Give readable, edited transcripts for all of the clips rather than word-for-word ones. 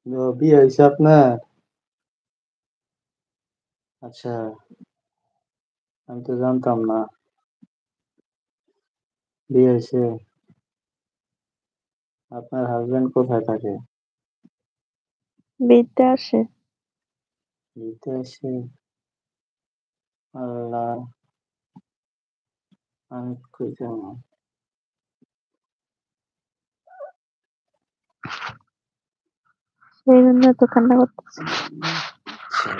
বিয়ে হয়েছে আপনার? আচ্ছা, আমি তো জানতাম না। বিয়ে হয়েছে। আপনার হাজবেন্ড কোথায় থাকে? বিদেশে। বিদেশে। আল্লাহ, আমি কই যাবো? সেই জন্য তো কান্না করতেছে। আচ্ছা,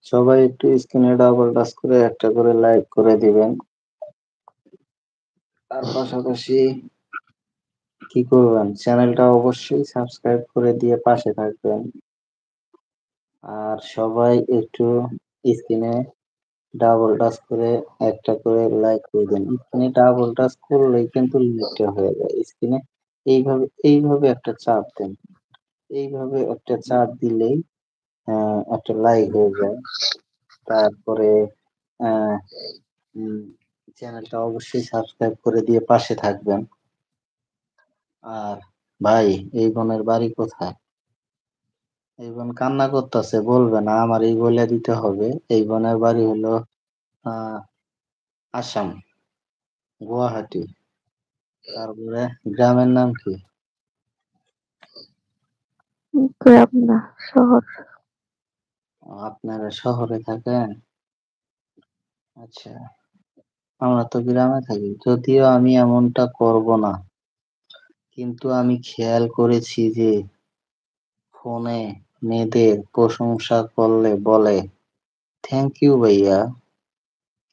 সবাই একটু স্ক্রিনে ডাবল টাচ করে একটা করে লাইক করে দিবেন। তার পাশাপাশি কি করবেন? চ্যানেলটা অবশ্যই সাবস্ক্রাইব করে দিয়ে পাশে থাকবেন। আর সবাই একটু স্ক্রিনে ডাবল টাচ করে একটা করে লাইক করে দেন। স্ক্রিনে ডাবল টাচ করলেই কিন্তু লাইকটা হয়ে যায়। স্ক্রিনে এইভাবে একটা চাপ দেন। এইভাবে একটা চাপ দিলেই একটা লাইক হয়ে যায়। তারপরে আহ উম, চ্যানেলটা অবশ্যই সাবস্ক্রাইব করে দিয়ে পাশে থাকবেন। আর ভাই, এই বোনের বাড়ি কোথায়? এই বোন কান্না করতেছে, বলবে না আমার এই বলে দিতে হবে। এই বোনের বাড়ি হলো আহ আসাম, গুয়াহাটি। তারপরে গ্রামের নাম কি? গ্রাম না, শহর। আপনারা শহরে থাকেন? আচ্ছা, আমরা তো গ্রামে থাকি, যদিও আমি এমনটা করব না, কিন্তু আমি খেয়াল করেছি যে ফোনে মেয়েদের প্রশংসা করলে বলে থ্যাংক ইউ ভাইয়া,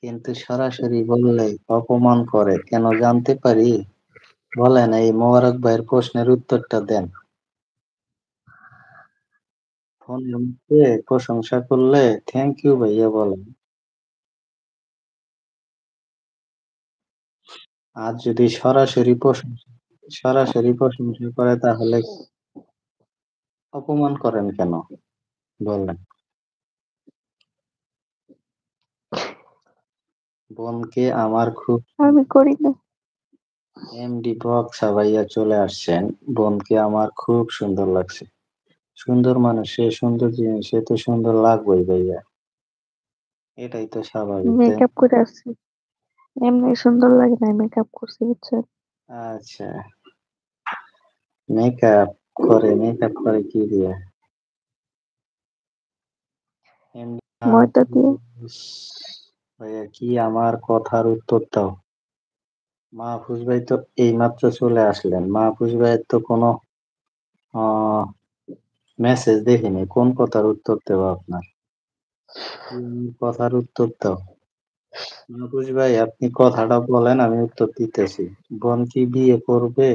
কিন্তু সরাসরি বললে অপমান করে কেন, জানতে পারি? বলেন, এই মোবারক ভাইয়ের প্রশ্নের উত্তরটা দেন। ফোনের মধ্যে প্রশংসা করলে থ্যাংক ইউ ভাইয়া বলেন, আর যদি সরাসরি প্রশংসা করে তাহলে অপমান করেন কেন, বলেন? বোনকে আমার খুব আমি করি না। এমডি বক্সা ভাইয়া চলে আসছেন। বোনকে আমার খুব সুন্দর লাগছে। সুন্দর মানুষ, সে সুন্দর জিনিস, সে তো সুন্দর লাগবেই ভাইয়া, এটাই তো স্বাভাবিক, তাই মেকআপ না? করে আসছি। এমনি সুন্দর লাগে না, মেকআপ করছি বুঝছেন। আচ্ছা, মেকআপ করে কি দিয়ে? এমডি ময়দা দিয়ে। ভাইয়া, কি আমার কথার উত্তর দাও। মাহফুজ ভাই তো এইমাত্র চলে আসলেন, মাহফুজ ভাইয়ের তো কোনো মেসেজ দেখিনি, কোন কথার উত্তর দেবো আপনার? কথার উত্তর দাও। মাহফুজ ভাই, আপনি কথাটা বলেন, আমি উত্তর দিতেছি। বোন কি বিয়ে করবে?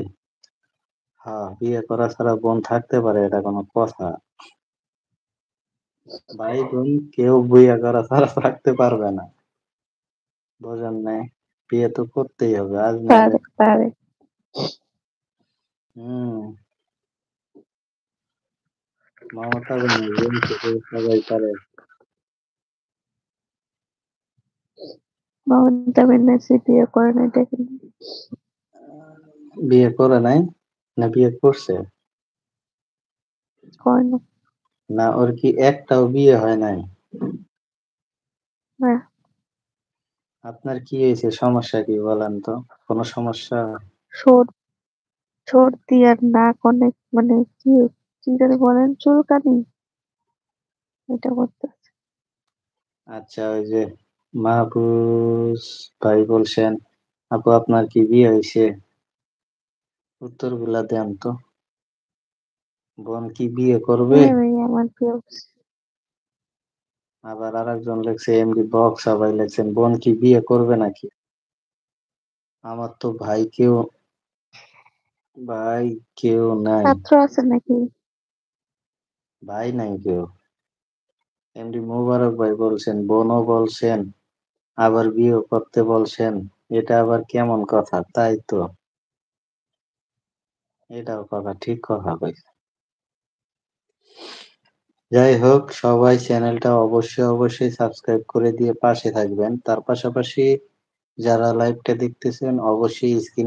হ্যাঁ, বিয়ে করা ছাড়া বোন থাকতে পারে, এটা কোনো কথা? ভাই বোন কেউ বিয়ে করা ছাড়া থাকতে পারবে না, বোঝেন নাই? বিয়ে তো করতেই হবে, আজ নাহলে। পারে পারে। হম। মমতা ব্যানার্জি সবাই পারে। মমতা ব্যানার্জি বিয়ে করে নাই দেখেন। বিয়ে করে নাই? না বিয়ে করছে? করে না। না, ওর কি একটাও বিয়ে হয় নাই? না, আপনার কি হয়েছে, সমস্যা কি বলেন তো? কোনো সমস্যা? সর সর্দি আর নাক অনেক মানে কি কি জানি বলেন, চুলকানি, এটা করতেছে। আচ্ছা, ওই যে মাহফুজ ভাই বলছেন, আপু আপনার কি বিয়ে হয়েছে? উত্তর গুলা দেন তো। বোন কি বিয়ে করবে? হ্যাঁ ভাই, আমার প্রিয়। আবার আরেকজন লেখছে, এমডি বক্স সবাই লেখছেন, বোন কি বিয়ে করবে নাকি? আমার তো ভাই কেউ নাই। ছাত্র আছে নাকি? ভাই নাই কেউ। এমডি মোবারক ভাই বলছেন, বোনও বলছেন, আবার বিয়ে করতে বলছেন। এটা আবার কেমন কথা? তাই তো, এটাও কথা, ঠিক কথা কইছে। যাই হোক, সবাই চ্যানেলটা অবশ্যই সাবস্ক্রাইব করে দিয়ে পাশে থাকবেন। তার পাশাপাশি যারা লাইভটা দেখতেছেন অবশ্যই স্ক্রিনে